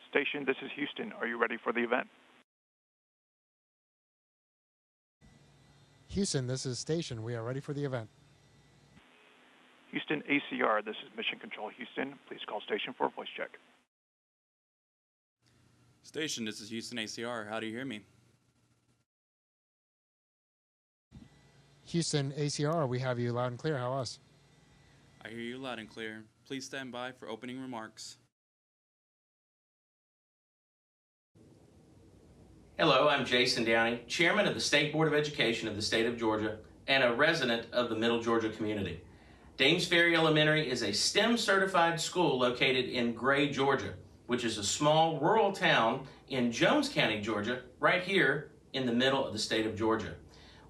Station, this is Houston. Are you ready for the event? Houston, this is Station. We are ready for the event. Houston ACR, this is Mission Control Houston. Please call station for a voice check. Station, this is Houston ACR. How do you hear me? Houston ACR, we have you loud and clear. How us? I hear you loud and clear. Please stand by for opening remarks. Hello, I'm Jason Downey, Chairman of the State Board of Education of the state of Georgia and a resident of the Middle Georgia community. Dames Ferry Elementary is a STEM-certified school located in Gray, Georgia, which is a small rural town in Jones County, Georgia, right here in the middle of the state of Georgia.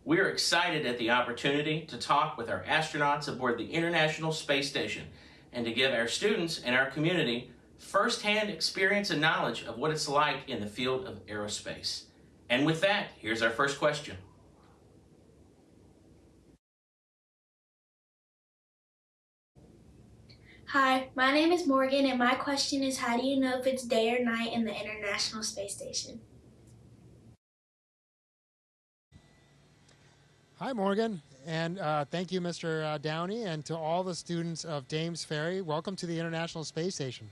We are excited at the opportunity to talk with our astronauts aboard the International Space Station and to give our students and our community first-hand experience and knowledge of what it's like in the field of aerospace. And with that, here's our first question. Hi, my name is Morgan, and my question is, how do you know if it's day or night in the International Space Station? Hi, Morgan, and thank you, Mr. Downey, and to all the students of Dames Ferry. Welcome to the International Space Station.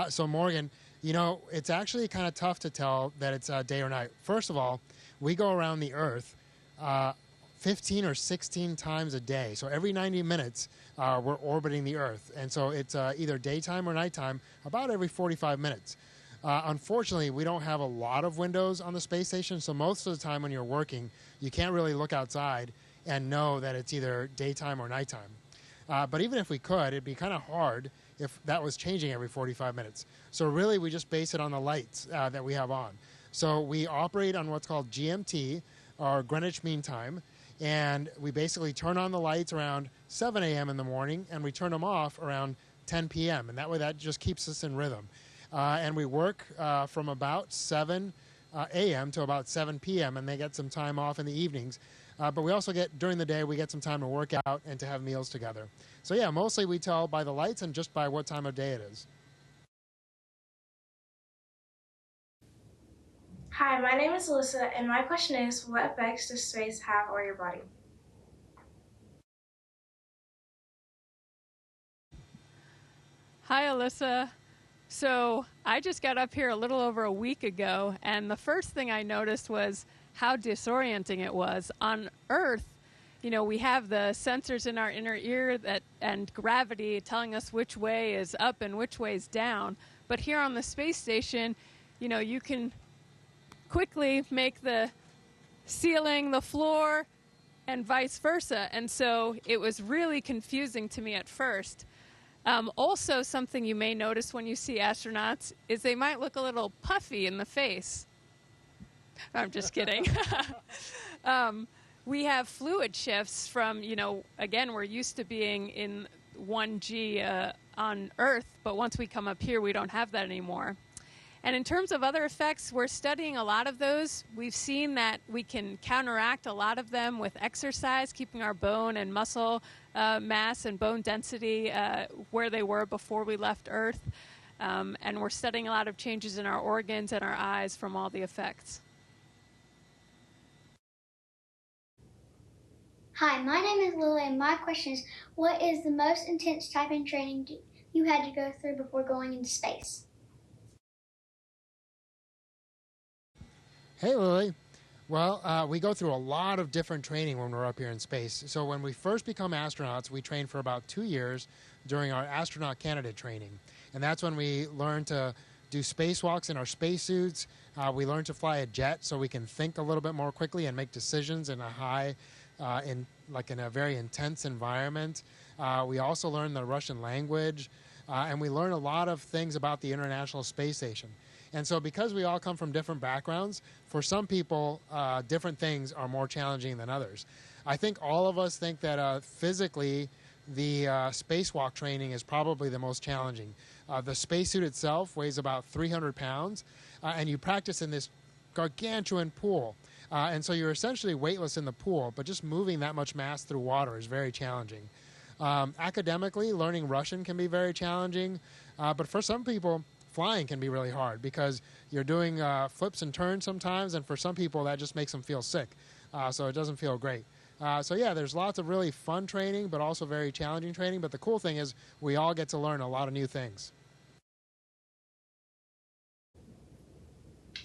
So, Morgan, you know, it's actually kind of tough to tell that it's day or night. First of all, we go around the Earth 15 or 16 times a day. So every 90 minutes, we're orbiting the Earth. And so it's either daytime or nighttime about every 45 minutes. Unfortunately, we don't have a lot of windows on the space station. So most of the time when you're working, you can't really look outside and know that it's either daytime or nighttime. But even if we could, it'd be kind of hard if that was changing every 45 minutes. So really, we just base it on the lights that we have on. So we operate on what's called GMT, or Greenwich Mean Time. And we basically turn on the lights around 7 a.m. in the morning, and we turn them off around 10 p.m. And that way, that just keeps us in rhythm. And we work from about 7 a.m. to about 7 p.m., and they get some time off in the evenings. But we also get, during the day, we get some time to work out and to have meals together. So yeah, mostly we tell by the lights and just by what time of day it is. Hi, my name is Alyssa, and my question is, what effects does space have on your body? Hi, Alyssa. So I just got up here a little over a week ago, and the first thing I noticed was how disorienting it was. On Earth, you know, we have the sensors in our inner ear and gravity telling us which way is up and which way is down. But here on the space station, you know, you can quickly make the ceiling the floor and vice versa. And so it was really confusing to me at first. Also, something you may notice when you see astronauts is they might look a little puffy in the face. I'm just kidding. We have fluid shifts from, you know, again, we're used to being in 1G on Earth, but once we come up here, we don't have that anymore. And in terms of other effects, we're studying a lot of those. We've seen that we can counteract a lot of them with exercise, keeping our bone and muscle mass and bone density where they were before we left Earth. And we're studying a lot of changes in our organs and our eyes from all the effects. Hi, my name is Lily, and my question is, what is the most intense typing training you had to go through before going into space? Hey, Lily. Well, we go through a lot of different training when we're up here in space. So when we first become astronauts, we train for about 2 years during our astronaut candidate training. And that's when we learn to do spacewalks in our spacesuits. We learn to fly a jet so we can think a little bit more quickly and make decisions in a very intense environment. We also learn the Russian language, and we learn a lot of things about the International Space Station. And so because we all come from different backgrounds, for some people, different things are more challenging than others. I think all of us think that physically, the spacewalk training is probably the most challenging. The spacesuit itself weighs about 300 pounds, and you practice in this gargantuan pool. And so you're essentially weightless in the pool, but just moving that much mass through water is very challenging. Academically, learning Russian can be very challenging, but for some people, flying can be really hard because you're doing flips and turns sometimes, and for some people that just makes them feel sick. So it doesn't feel great. So yeah, there's lots of really fun training, but also very challenging training. But the cool thing is we all get to learn a lot of new things.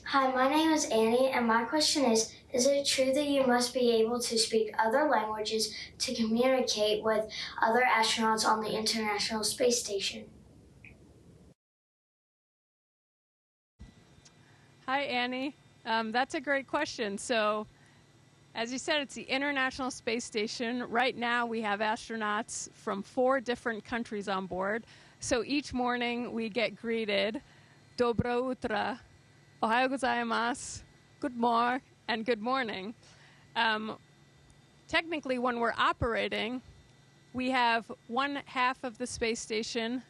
Hi, my name is Annie, and my question is it true that you must be able to speak other languages to communicate with other astronauts on the International Space Station? Hi, Annie. That's a great question. So, as you said, it's the International Space Station. Right now, we have astronauts from 4 different countries on board. So each morning, we get greeted, Dobro utra, Ohayo gozaimasu, good morning, and good morning. Technically, when we're operating, we have one half of the space station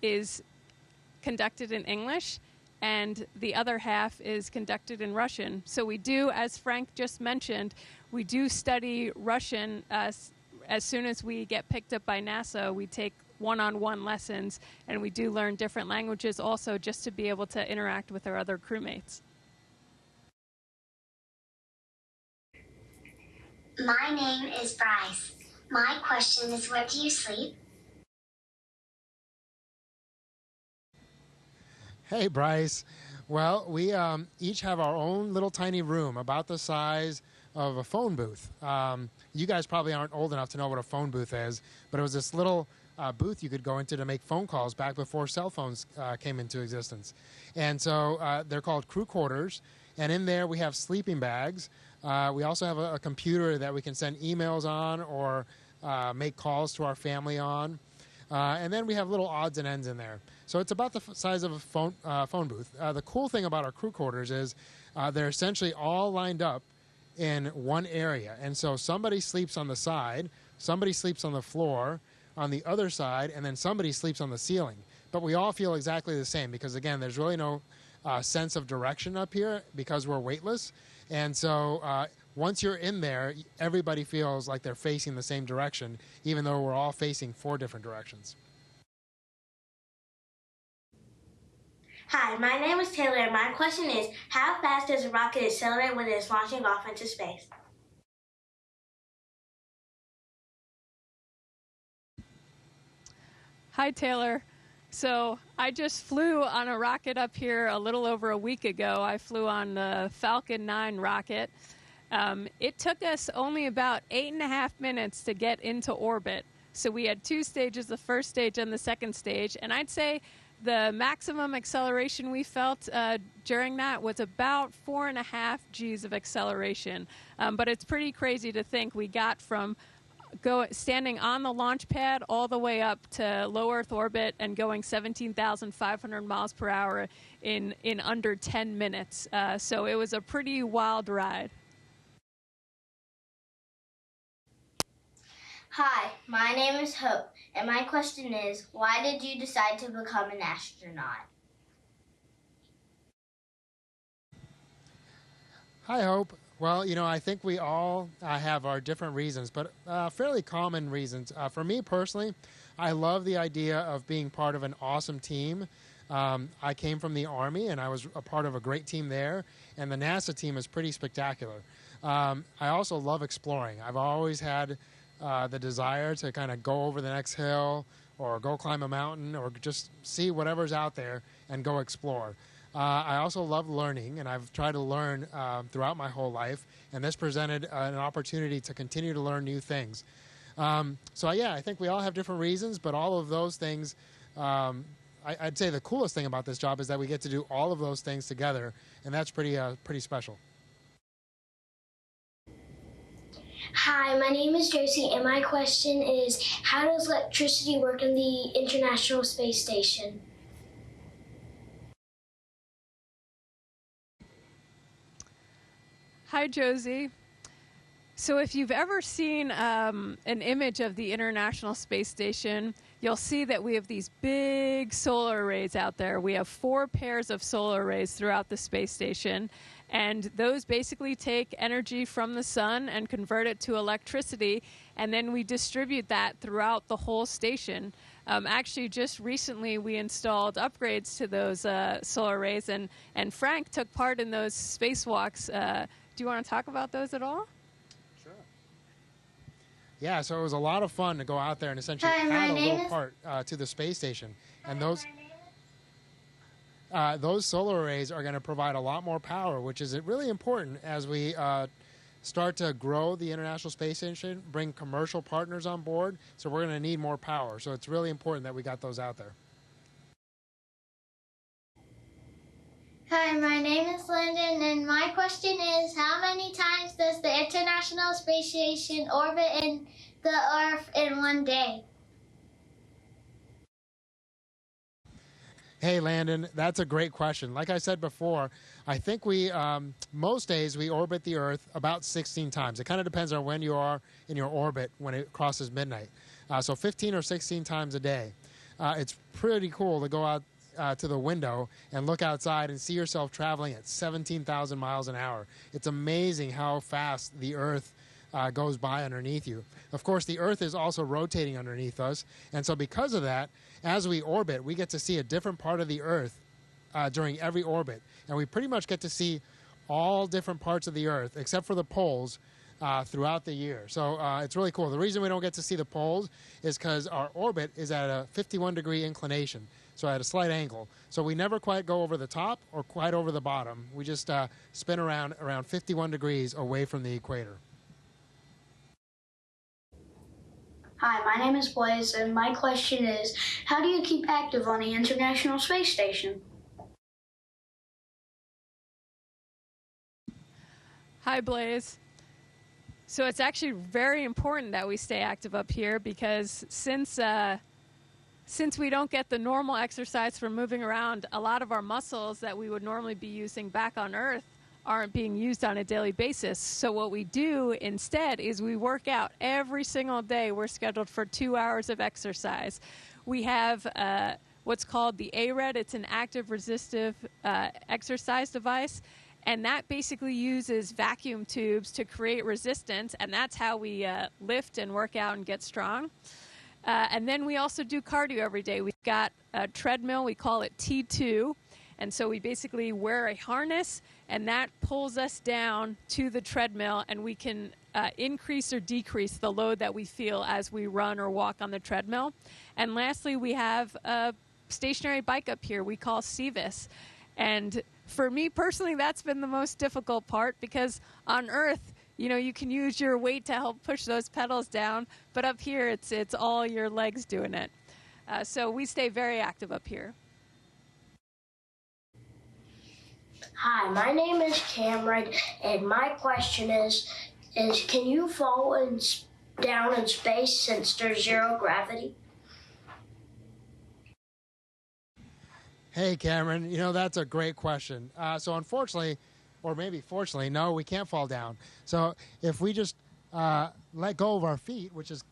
is conducted in English, and the other half is conducted in Russian. So we do, as Frank just mentioned, we do study Russian as soon as we get picked up by NASA. We take one-on-one lessons, and we do learn different languages also just to be able to interact with our other crewmates. My name is Bryce. My question is, where do you sleep? Hey, Bryce. Well, we each have our own little tiny room about the size of a phone booth. You guys probably aren't old enough to know what a phone booth is, but it was this little booth you could go into to make phone calls back before cell phones came into existence. And so they're called crew quarters, and in there we have sleeping bags. We also have a computer that we can send emails on or make calls to our family on. And then we have little odds and ends in there. So it's about the size of a phone booth. The cool thing about our crew quarters is they're essentially all lined up in one area. And so somebody sleeps on the side, somebody sleeps on the floor, on the other side, and then somebody sleeps on the ceiling. But we all feel exactly the same because, again, there's really no sense of direction up here because we're weightless. And so once you're in there, everybody feels like they're facing the same direction, even though we're all facing 4 different directions. Hi, my name is Taylor, and my question is, how fast does a rocket accelerate when it is launching off into space? Hi, Taylor. So I just flew on a rocket up here a little over a week ago. I flew on the Falcon 9 rocket. It took us only about 8.5 minutes to get into orbit. So we had 2 stages, the first stage and the second stage. And I'd say the maximum acceleration we felt during that was about 4.5 Gs of acceleration. But it's pretty crazy to think we got from standing on the launch pad all the way up to low Earth orbit and going 17,500 miles per hour in under 10 minutes. So it was a pretty wild ride. Hi, my name is Hope, and my question is, why did you decide to become an astronaut? Hi, Hope. Well, I think we all have our different reasons, but fairly common reasons. For me personally, I love the idea of being part of an awesome team. I came from the Army, and I was a part of a great team there, and the NASA team is pretty spectacular. I also love exploring. I've always had the desire to kind of go over the next hill or go climb a mountain or just see whatever's out there and go explore. I also love learning, and I've tried to learn throughout my whole life, and this presented an opportunity to continue to learn new things. So I think we all have different reasons, but all of those things, I'd say the coolest thing about this job is that we get to do all of those things together, and that's pretty special. Hi, my name is Josie, and my question is, how does electricity work in the International Space Station? Hi, Josie. So if you've ever seen an image of the International Space Station, you'll see that we have these big solar arrays out there. We have 4 pairs of solar arrays throughout the space station, and those basically take energy from the sun and convert it to electricity, and then we distribute that throughout the whole station. Actually, just recently we installed upgrades to those solar arrays, and Frank took part in those spacewalks. Do you want to talk about those at all? Sure. Yeah, so it was a lot of fun to go out there and essentially Hi, add a my little name is- part to the space station. And those solar arrays are going to provide a lot more power, which is really important as we start to grow the International Space Station, bring commercial partners on board. So we're going to need more power. So it's really important that we got those out there. Hi, my name is Lyndon, and my question is, how many times does the International Space Station orbit in the Earth in one day? Hey, Landon, that's a great question. Like I said before, I think most days we orbit the Earth about 16 times. It kind of depends on when you are in your orbit when it crosses midnight. So 15 or 16 times a day. It's pretty cool to go out to the window and look outside and see yourself traveling at 17,000 miles an hour. It's amazing how fast the Earth goes by underneath you. Of course, the Earth is also rotating underneath us, and so because of that, as we orbit, we get to see a different part of the Earth during every orbit, and we pretty much get to see all different parts of the Earth, except for the poles, throughout the year. So it's really cool. The reason we don't get to see the poles is because our orbit is at a 51-degree inclination, so at a slight angle. So we never quite go over the top or quite over the bottom. We just spin around 51 degrees away from the equator. Hi, my name is Blaze, and my question is, how do you keep active on the International Space Station? Hi, Blaze. So it's actually very important that we stay active up here because since we don't get the normal exercise from moving around, a lot of our muscles that we would normally be using back on Earth aren't being used on a daily basis. So what we do instead is we work out every single day. We're scheduled for 2 hours of exercise. We have what's called the ARED. It's an active resistive exercise device. And that basically uses vacuum tubes to create resistance. And that's how we lift and work out and get strong. And then we also do cardio every day. We've got a treadmill. We call it T2. And so we basically wear a harness, and that pulls us down to the treadmill, and we can increase or decrease the load that we feel as we run or walk on the treadmill. And lastly, we have a stationary bike up here we call CVIS. And for me personally, that's been the most difficult part because on Earth, you know, you can use your weight to help push those pedals down, but up here, it's all your legs doing it. So we stay very active up here. Hi, my name is Cameron, and my question is can you fall down in space since there's zero gravity? Hey, Cameron, you know, that's a great question. So unfortunately, or maybe fortunately, no, we can't fall down. So if we just let go of our feet, which is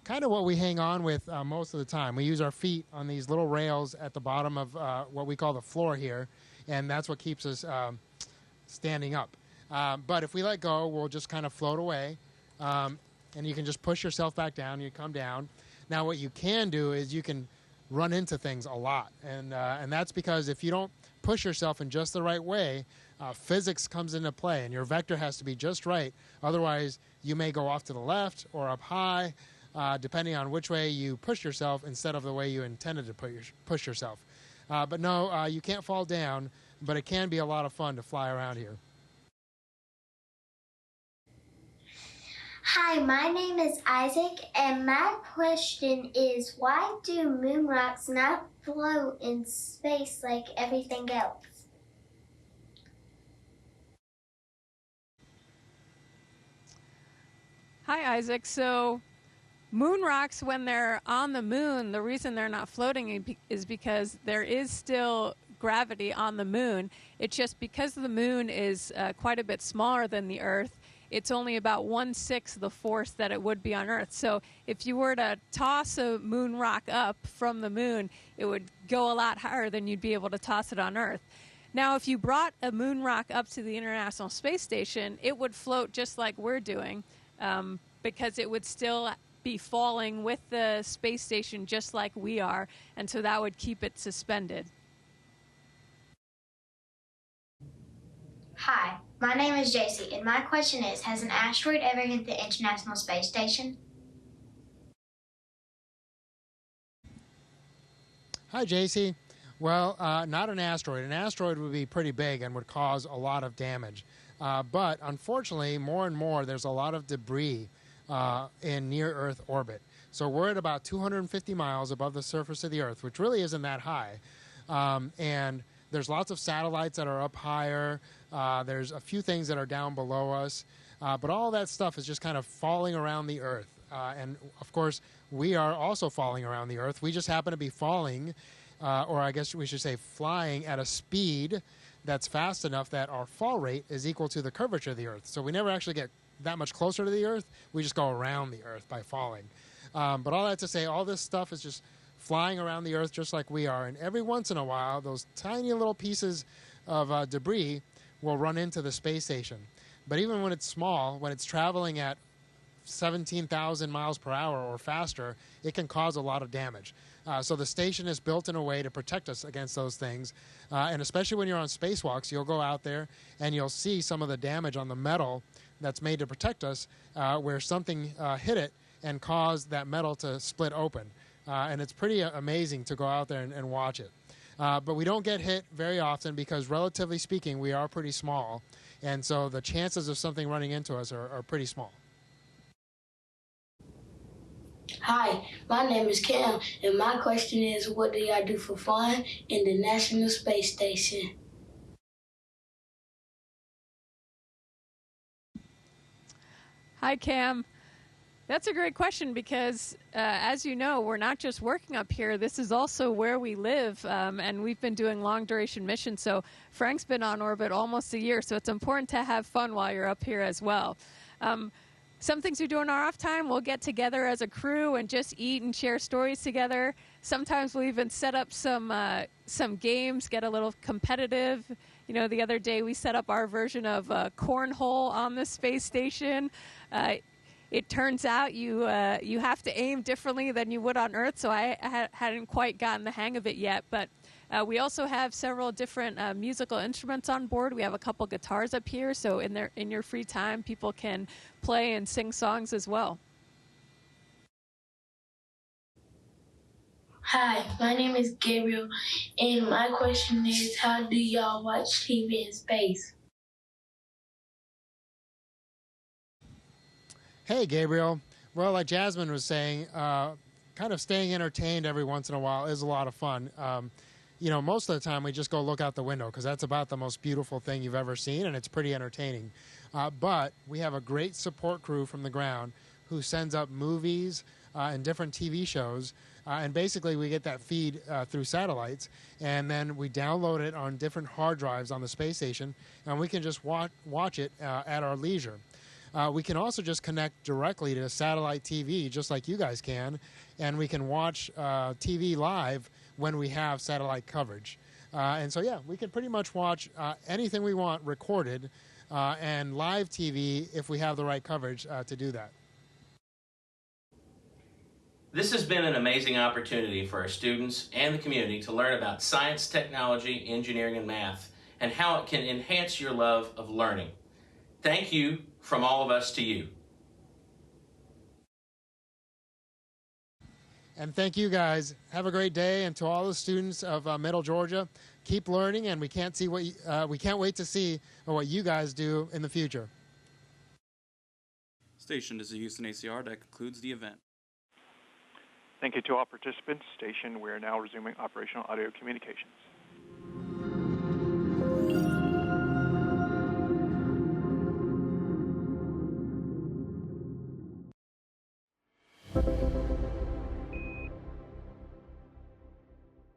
kind of what we hang on with most of the time. We use our feet on these little rails at the bottom of what we call the floor here, and that's what keeps us standing up. But if we let go, we'll just kind of float away, and you can just push yourself back down. You come down. Now, what you can do is you can run into things a lot, and that's because if you don't push yourself in just the right way, physics comes into play, and your vector has to be just right. Otherwise, you may go off to the left or up high, depending on which way you push yourself instead of the way you intended to push yourself. But no, you can't fall down, but it can be a lot of fun to fly around here. Hi, my name is Isaac, and my question is, why do moon rocks not float in space like everything else? Hi, Isaac. So moon rocks, when they're on the moon, the reason they're not floating is because there is still gravity on the moon. It's just because the moon is quite a bit smaller than the Earth, it's only about 1/6 the force that it would be on Earth. So if you were to toss a moon rock up from the moon, it would go a lot higher than you'd be able to toss it on Earth. Now, if you brought a moon rock up to the International Space Station, it would float just like we're doing. because it would still be falling with the space station just like we are, and so that would keep it suspended. Hi, my name is JC, and my question is, has an asteroid ever hit the International Space Station? Hi, JC. Well, not an asteroid. An asteroid would be pretty big and would cause a lot of damage. But unfortunately, more and more, there's a lot of debris in near-Earth orbit. So we're at about 250 miles above the surface of the Earth, which really isn't that high. And there's lots of satellites that are up higher. There's a few things that are down below us. But all that stuff is just kind of falling around the Earth. And, of course, we are also falling around the Earth. We just happen to be falling, or I guess we should say flying, at a speed that's fast enough that our fall rate is equal to the curvature of the Earth. So we never actually get that much closer to the Earth. We just go around the Earth by falling. But all that to say, all this stuff is just flying around the Earth just like we are. And every once in a while, those tiny little pieces of debris will run into the space station. But even when it's small, when it's traveling at 17,000 miles per hour or faster, it can cause a lot of damage. So the station is built in a way to protect us against those things. And especially when you're on spacewalks, you'll go out there and you'll see some of the damage on the metal that's made to protect us, where something hit it and caused that metal to split open. And it's pretty amazing to go out there and watch it. But we don't get hit very often because, relatively speaking, we are pretty small. And so the chances of something running into us are pretty small. Hi, my name is Cam, and my question is, what do y'all do for fun in the National Space Station? Hi, Cam. That's a great question because, as you know, we're not just working up here. This is also where we live, and we've been doing long-duration missions. So Frank's been on orbit almost a year, so it's important to have fun while you're up here as well. Some things we do in our off time, we'll get together as a crew and just eat and share stories together. Sometimes we'll even set up some games, get a little competitive. You know, the other day we set up our version of cornhole on the space station. It turns out you have to aim differently than you would on Earth, so I hadn't quite gotten the hang of it yet. But we also have several different musical instruments on board. We have a couple guitars up here, so in your free time, people can play and sing songs as well. Hi, my name is Gabriel, and my question is, how do y'all watch TV in space? Hey, Gabriel. Well, like Jasmin was saying, kind of staying entertained every once in a while is a lot of fun. You know, most of the time we just go look out the window because that's about the most beautiful thing you've ever seen, and it's pretty entertaining. But we have a great support crew from the ground who sends up movies and different TV shows, and basically we get that feed through satellites, and then we download it on different hard drives on the space station, and we can just watch it at our leisure. We can also just connect directly to satellite TV, just like you guys can, and we can watch TV live when we have satellite coverage. And so, yeah, we can pretty much watch anything we want recorded and live TV if we have the right coverage to do that. This has been an amazing opportunity for our students and the community to learn about science, technology, engineering, and math, and how it can enhance your love of learning. Thank you from all of us to you. And thank you guys. Have a great day. And to all the students of Middle Georgia, keep learning, and we can't wait to see what you guys do in the future. Station is the Houston ACR. That concludes the event. Thank you to all participants. Station, we are now resuming operational audio communications.